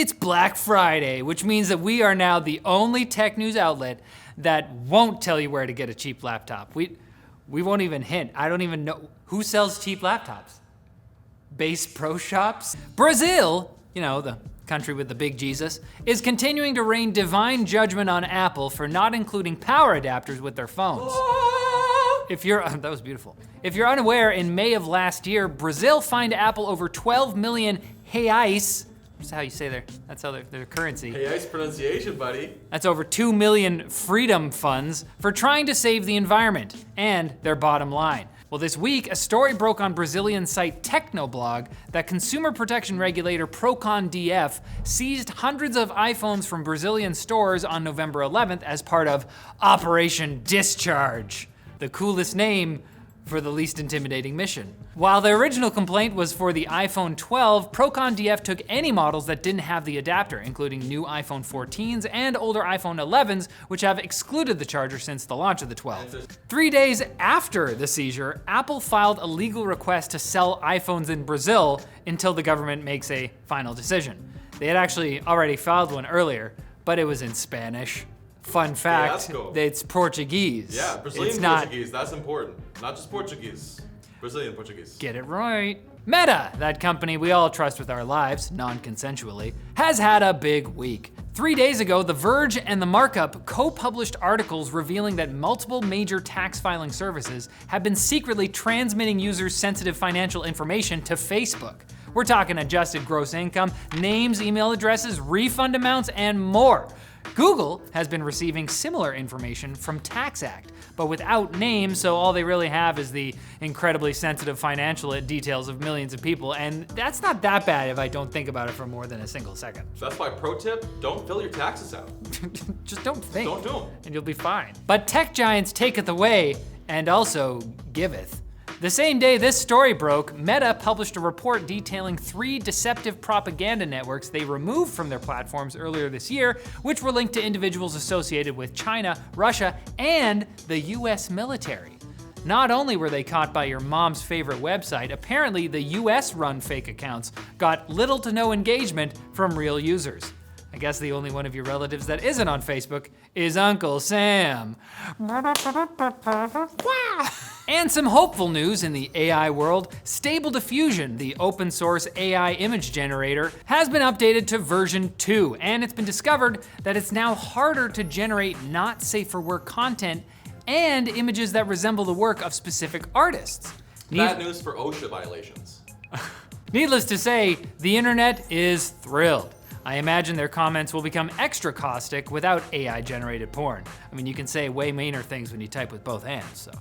It's Black Friday, which means that we are now the only tech news outlet that won't tell you where to get a cheap laptop. We won't even hint. I don't even know who sells cheap laptops. Bass Pro Shops? Brazil, you know, the country with the big Jesus, is continuing to rain divine judgment on Apple for not including power adapters with their phones. That was beautiful. If you're unaware, in May of last year, Brazil fined Apple over 12 million reais. That's how you say that's how their currency. Reais pronunciation, buddy. That's over 2 million freedom funds for trying to save the environment and their bottom line. Well, this week, a story broke on Brazilian site Tecnoblog that consumer protection regulator Procon-DF seized hundreds of iPhones from Brazilian stores on November 11th as part of Operation Discharge, the coolest name for the least intimidating mission. While the original complaint was for the iPhone 12, Procon-DF took any models that didn't have the adapter, including new iPhone 14s and older iPhone 11s, which have excluded the charger since the launch of the 12. 3 days after the seizure, Apple filed a legal request to sell iPhones in Brazil until the government makes a final decision. They had actually already filed one earlier, but it was in Spanish. Fun fact, cool. It's Portuguese. Yeah, Brazilian Portuguese, that's important. Not just Portuguese, Brazilian Portuguese. Get it right. Meta, that company we all trust with our lives, non-consensually, has had a big week. 3 days ago, The Verge and The Markup co-published articles revealing that multiple major tax filing services have been secretly transmitting users' sensitive financial information to Facebook. We're talking adjusted gross income, names, email addresses, refund amounts, and more. Google has been receiving similar information from TaxAct, but without names, so all they really have is the incredibly sensitive financial details of millions of people, and that's not that bad if I don't think about it for more than a single second. So that's why pro tip, don't fill your taxes out. Just don't think. Don't do them. And you'll be fine. But tech giants taketh away and also giveth. The same day this story broke, Meta published a report detailing 3 deceptive propaganda networks they removed from their platforms earlier this year, which were linked to individuals associated with China, Russia, and the US military. Not only were they caught by your mom's favorite website, apparently the US-run fake accounts got little to no engagement from real users. I guess the only one of your relatives that isn't on Facebook is Uncle Sam. And some hopeful news in the AI world. Stable Diffusion, the open source AI image generator, has been updated to version 2, and it's been discovered that it's now harder to generate not safe for work content and images that resemble the work of specific artists. Bad news for OSHA violations. Needless to say, the internet is thrilled. I imagine their comments will become extra caustic without AI-generated porn. I mean, you can say way meaner things when you type with both hands, so.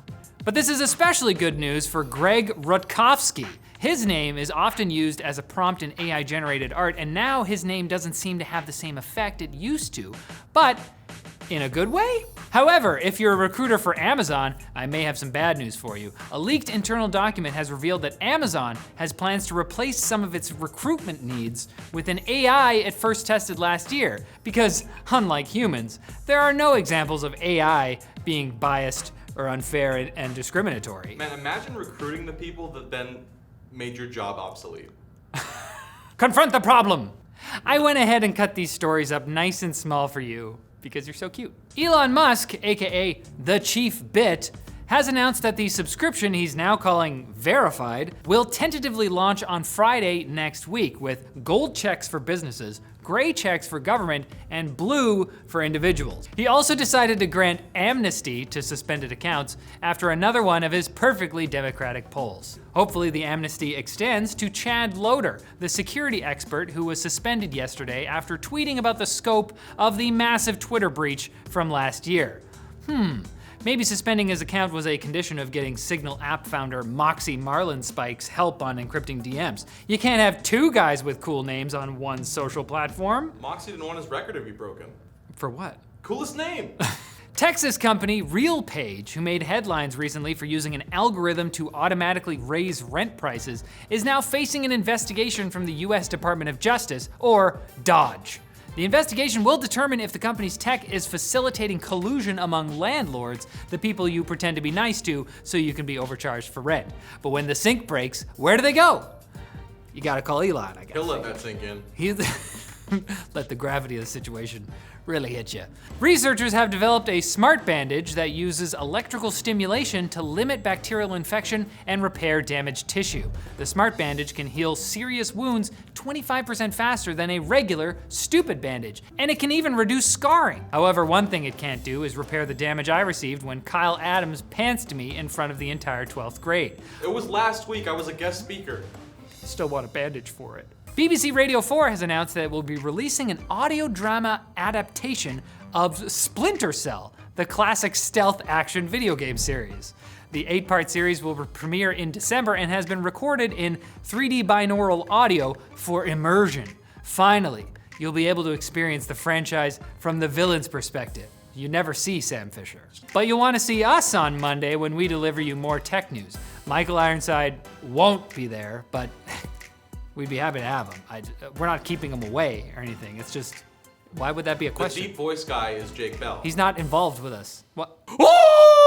But this is especially good news for Greg Rutkowski. His name is often used as a prompt in AI-generated art, and now his name doesn't seem to have the same effect it used to, but in a good way? However, if you're a recruiter for Amazon, I may have some bad news for you. A leaked internal document has revealed that Amazon has plans to replace some of its recruitment needs with an AI it first tested last year, because unlike humans, there are no examples of AI being biased or unfair and discriminatory. Man, imagine recruiting the people that then made your job obsolete. Confront the problem. I went ahead and cut these stories up nice and small for you because you're so cute. Elon Musk, AKA the Chief Bit, has announced that the subscription he's now calling Verified will tentatively launch on Friday next week with gold checks for businesses, gray checks for government, and blue for individuals. He also decided to grant amnesty to suspended accounts after another one of his perfectly democratic polls. Hopefully the amnesty extends to Chad Loader, the security expert who was suspended yesterday after tweeting about the scope of the massive Twitter breach from last year. Maybe suspending his account was a condition of getting Signal app founder Moxie Marlinspike's help on encrypting DMs. You can't have 2 guys with cool names on one social platform. Moxie didn't want his record to be broken. For what? Coolest name. Texas company RealPage, who made headlines recently for using an algorithm to automatically raise rent prices, is now facing an investigation from the US Department of Justice, or DOJ. The investigation will determine if the company's tech is facilitating collusion among landlords, the people you pretend to be nice to so you can be overcharged for rent. But when the sink breaks, where do they go? You gotta call Elon, I guess. He'll let that sink in. Let the gravity of the situation really hit you. Researchers have developed a smart bandage that uses electrical stimulation to limit bacterial infection and repair damaged tissue. The smart bandage can heal serious wounds 25% faster than a regular, stupid bandage, and it can even reduce scarring. However, one thing it can't do is repair the damage I received when Kyle Adams pantsed me in front of the entire 12th grade. It was last week, I was a guest speaker. Still want a bandage for it. BBC Radio 4 has announced that it will be releasing an audio drama adaptation of Splinter Cell, the classic stealth action video game series. The 8-part series will premiere in December and has been recorded in 3D binaural audio for immersion. Finally, you'll be able to experience the franchise from the villain's perspective. You never see Sam Fisher. But you'll want to see us on Monday when we deliver you more tech news. Michael Ironside won't be there, but we'd be happy to have him. We're not keeping him away or anything. It's just, why would that be a question? The deep voice guy is Jake Bell. He's not involved with us. What? Oh!